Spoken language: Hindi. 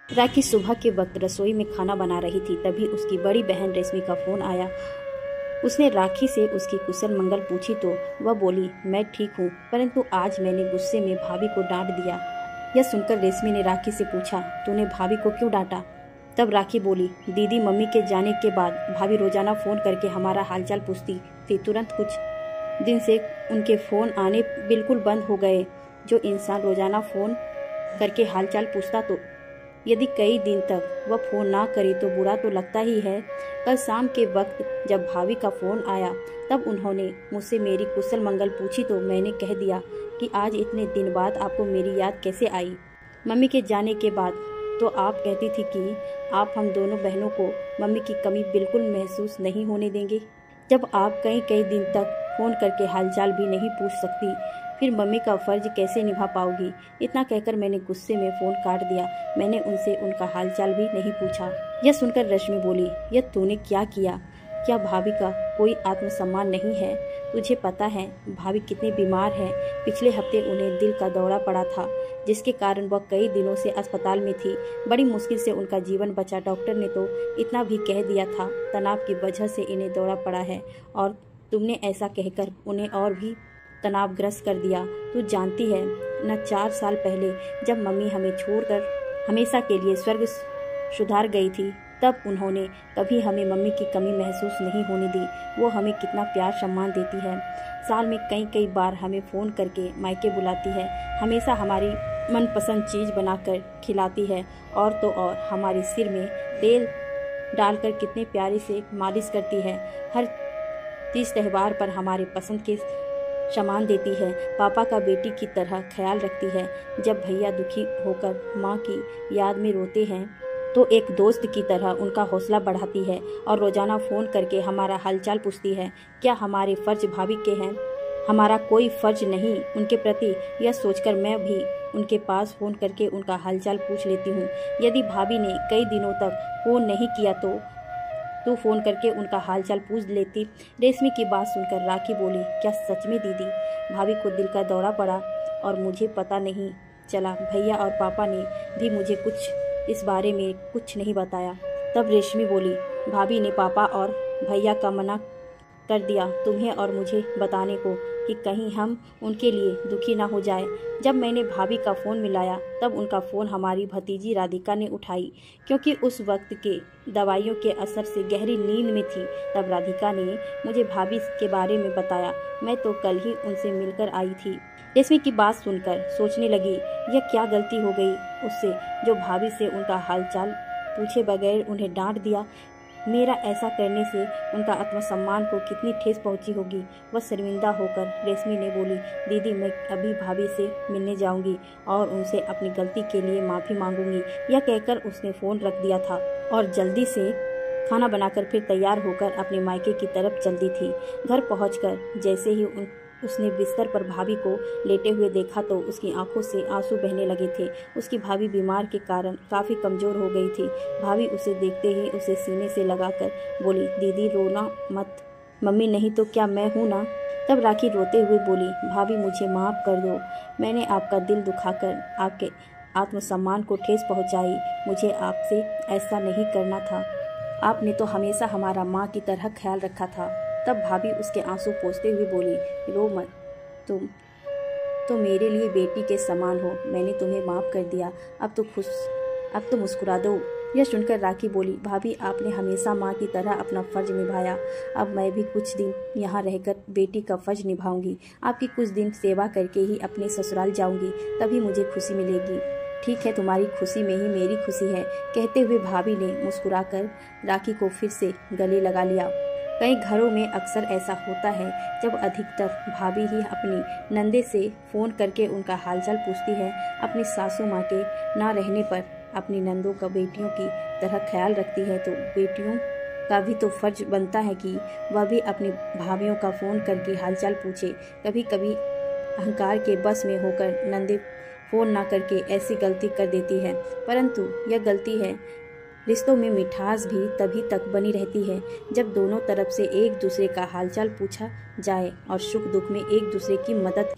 राखी सुबह के वक्त रसोई में खाना बना रही थी, तभी उसकी बड़ी बहन रेशमी का फोन आया। उसने राखी से उसकी कुशल मंगल पूछी तो वह बोली, मैं ठीक हूँ, परंतु आज मैंने गुस्से में भाभी को डांट दिया। यह सुनकर रेशमी ने राखी से पूछा, तूने भाभी को क्यों डांटा? तब राखी बोली, दीदी मम्मी के जाने के बाद भाभी रोजाना फोन करके हमारा हालचाल पूछती थी। तुरंत कुछ दिन से उनके फोन आने बिल्कुल बंद हो गए। जो इंसान रोजाना फोन करके हालचाल पूछता तो यदि कई दिन तक वह फोन ना करे तो बुरा तो लगता ही है। कल शाम के वक्त जब भाभी का फोन आया तब उन्होंने मुझसे मेरी कुशल मंगल पूछी तो मैंने कह दिया कि आज इतने दिन बाद आपको मेरी याद कैसे आई। मम्मी के जाने के बाद तो आप कहती थी कि आप हम दोनों बहनों को मम्मी की कमी बिल्कुल महसूस नहीं होने देंगे। जब आप कई कई दिन तक फोन करके हालचाल भी नहीं पूछ सकती, फिर मम्मी का फर्ज कैसे निभा पाओगी? इतना कहकर मैंने गुस्से में फोन काट दिया। मैंने उनसे उनका हालचाल भी नहीं पूछा। यह सुनकर रश्मि बोली, यह तूने क्या किया? क्या भाभी का कोई आत्मसम्मान नहीं है? तुझे पता है भाभी कितनी बीमार है। पिछले हफ्ते उन्हें दिल का दौरा पड़ा था, जिसके कारण वह कई दिनों से अस्पताल में थी। बड़ी मुश्किल से उनका जीवन बचा। डॉक्टर ने तो इतना भी कह दिया था तनाव की वजह से इन्हें दौरा पड़ा है, और तुमने ऐसा कहकर उन्हें और भी तनावग्रस्त कर दिया। तू जानती है न, 4 साल पहले जब मम्मी हमें छोड़कर हमेशा के लिए स्वर्ग सुधार गई थी, तब उन्होंने कभी हमें मम्मी की कमी महसूस नहीं होने दी। वो हमें कितना प्यार सम्मान देती है। साल में कई कई बार हमें फ़ोन करके मायके बुलाती है। हमेशा हमारी मनपसंद चीज़ बनाकर खिलाती है, और तो और हमारे सिर में तेल डालकर कितने प्यारे से मालिश करती है। हर तीज त्यौहार पर हमारे पसंद के सामान देती है। पापा का बेटी की तरह ख्याल रखती है। जब भैया दुखी होकर माँ की याद में रोते हैं तो एक दोस्त की तरह उनका हौसला बढ़ाती है, और रोजाना फ़ोन करके हमारा हालचाल पूछती है। क्या हमारे फ़र्ज भाभी के हैं? हमारा कोई फ़र्ज नहीं उनके प्रति। यह सोचकर मैं भी उनके पास फ़ोन करके उनका हालचाल पूछ लेती हूँ। यदि भाभी ने कई दिनों तक फ़ोन नहीं किया तो तू फ़ोन करके उनका हालचाल पूछ लेती। रेशमी की बात सुनकर राखी बोली, क्या सच में दीदी भाभी को दिल का दौरा पड़ा और मुझे पता नहीं चला? भैया और पापा ने भी मुझे इस बारे में कुछ नहीं बताया। तब रेशमी बोली, भाभी ने पापा और भैया का मना कर दिया तुम्हें और मुझे बताने को, कि कहीं हम उनके लिए दुखी ना हो जाए। जब मैंने भाभी का फ़ोन मिलाया तब उनका फ़ोन हमारी भतीजी राधिका ने उठाई, क्योंकि उस वक्त के दवाइयों के असर से गहरी नींद में थी। तब राधिका ने मुझे भाभी के बारे में बताया। मैं तो कल ही उनसे मिलकर आई थी। रेशमी की बात सुनकर सोचने लगी, यह क्या गलती हो गई उससे, जो भाभी से उनका हालचाल पूछे बगैर उन्हें डांट दिया। मेरा ऐसा करने से उनका आत्मसम्मान को कितनी ठेस पहुंची होगी। वह शर्मिंदा होकर रेशमी ने बोली, दीदी मैं अभी भाभी से मिलने जाऊंगी और उनसे अपनी गलती के लिए माफ़ी मांगूंगी। यह कहकर उसने फ़ोन रख दिया था और जल्दी से खाना बनाकर फिर तैयार होकर अपने मायके की तरफ चलती थी। घर पहुंचकर जैसे ही उसने बिस्तर पर भाभी को लेटे हुए देखा तो उसकी आंखों से आंसू बहने लगे थे। उसकी भाभी बीमार के कारण काफ़ी कमज़ोर हो गई थी। भाभी उसे देखते ही उसे सीने से लगाकर बोली, दीदी रोना मत, मम्मी नहीं तो क्या मैं हूँ ना। तब राखी रोते हुए बोली, भाभी मुझे माफ़ कर दो, मैंने आपका दिल दुखाकर आपके आत्मसम्मान को ठेस पहुँचाई। मुझे आपसे ऐसा नहीं करना था। आपने तो हमेशा हमारा माँ की तरह ख्याल रखा था। तब भाभी उसके आंसू पोंछते हुए बोली, रो मत, तुम तो मेरे लिए बेटी के समान हो। मैंने तुम्हें माफ़ कर दिया, अब तो मुस्कुरा दो। यह सुनकर राखी बोली, भाभी आपने हमेशा माँ की तरह अपना फ़र्ज निभाया। अब मैं भी कुछ दिन यहाँ रहकर बेटी का फ़र्ज निभाऊंगी। आपकी कुछ दिन सेवा करके ही अपने ससुराल जाऊंगी, तभी मुझे खुशी मिलेगी। ठीक है, तुम्हारी खुशी में ही मेरी खुशी है। कहते हुए भाभी ने मुस्कुराकर राखी को फिर से गले लगा लिया। कई घरों में अक्सर ऐसा होता है जब अधिकतर भाभी ही अपनी नंदे से फ़ोन करके उनका हालचाल पूछती है। अपनी सासू माँ के ना रहने पर अपनी नंदों का बेटियों की तरह ख्याल रखती है, तो बेटियों का भी तो फर्ज बनता है कि वह भी अपनी भाभीयों का फ़ोन करके हालचाल पूछे। कभी कभी अहंकार के बस में होकर नंदे फ़ोन ना करके ऐसी गलती कर देती है, परंतु यह गलती है। रिश्तों में मिठास भी तभी तक बनी रहती है जब दोनों तरफ से एक दूसरे का हालचाल पूछा जाए और सुख दुख में एक दूसरे की मदद